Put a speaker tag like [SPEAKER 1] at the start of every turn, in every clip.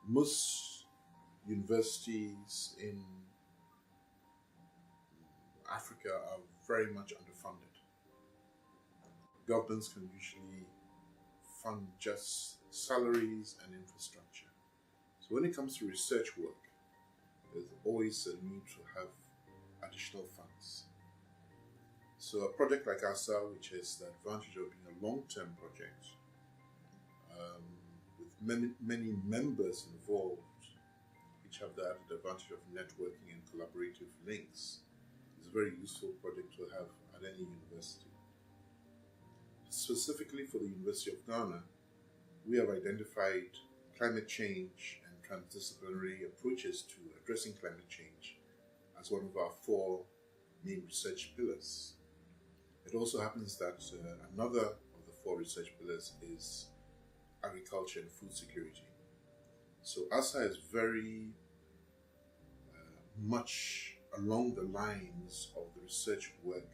[SPEAKER 1] most universities in Africa are very much underfunded. Governments can usually fund just salaries and infrastructure. So when it comes to research work, there's always a need to have additional funds. So a project like ASSAR, which has the advantage of being a long-term project, with many members involved, which have the added advantage of networking and collaborative links, is a very useful project to have at any university. Specifically for the University of Ghana, we have identified climate change and transdisciplinary approaches to addressing climate change as one of our 4 main research pillars. It also happens that another of the 4 research pillars is agriculture and food security. So ASSAR is very much along the lines of the research work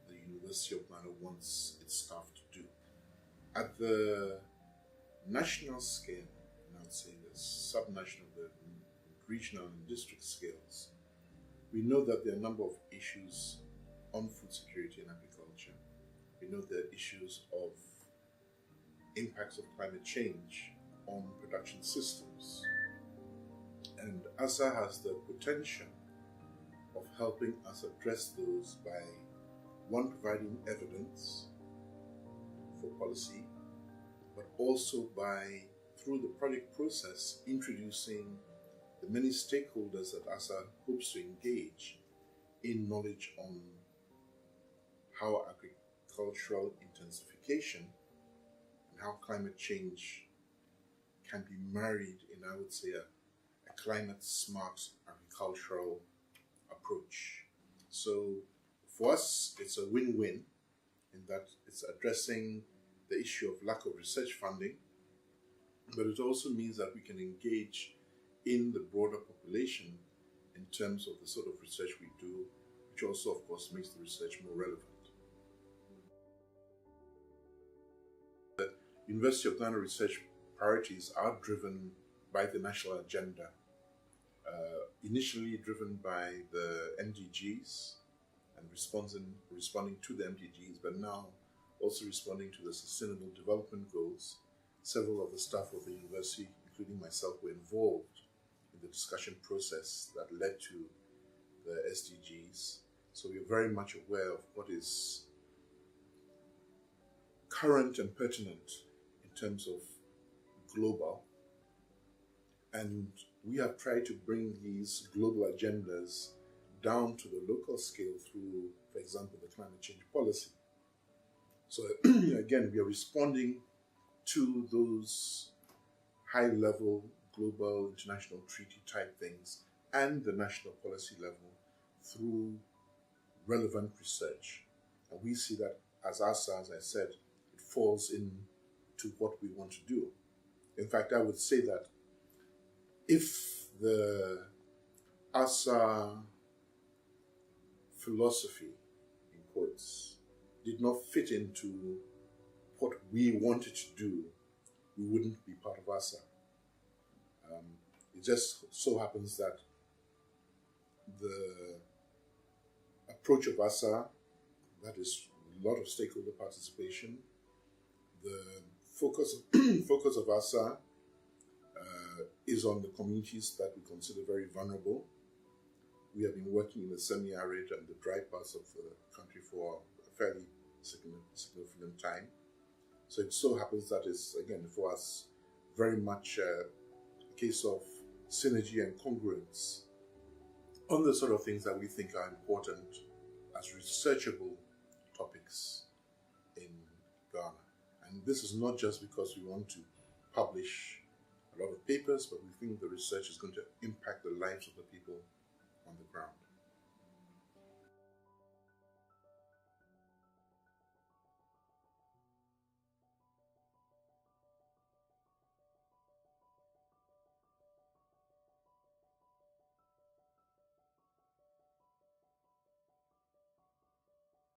[SPEAKER 1] the University of Ghana wants its staff to do. At the national scale, and I would say the subnational, the regional and district scales, we know that there are a number of issues on food security and agriculture. We know there are issues of impacts of climate change on production systems. And ASSAR has the potential of helping us address those by, 1, providing evidence for policy, but also by, through the project process, introducing the many stakeholders that ASSAR hopes to engage in knowledge on how agricultural intensification and how climate change can be married in, I would say, a climate-smart agricultural approach. So for us, it's a win-win in that it's addressing the issue of lack of research funding, but it also means that we can engage in the broader population in terms of the sort of research we do, which also, of course, makes the research more relevant. The University of Ghana research priorities are driven by the national agenda, initially driven by the MDGs and responding to the MDGs, but now also responding to the Sustainable Development Goals. Several of the staff of the university, including myself, were involved in the discussion process that led to the SDGs. So we're very much aware of what is current and pertinent in terms of global. And we have tried to bring these global agendas down to the local scale through, for example, the climate change policy. So again, we are responding to those high-level global international treaty type things and the national policy level through relevant research. And we see that as ASSAR, as I said, it falls into what we want to do. In fact, I would say that if the ASSAR philosophy, in quotes, did not fit into what we wanted to do, we wouldn't be part of ASSAR. It just so happens that the approach of ASSAR, that is a lot of stakeholder participation, the focus of ASSAR is on the communities that we consider very vulnerable. We have been working in the semi-arid and the dry parts of the country for a fairly significant time. So it so happens that it's, again, for us, very much a case of synergy and congruence on the sort of things that we think are important as researchable topics in Ghana. And this is not just because we want to publish a lot of papers, but we think the research is going to impact the lives of the people on the ground.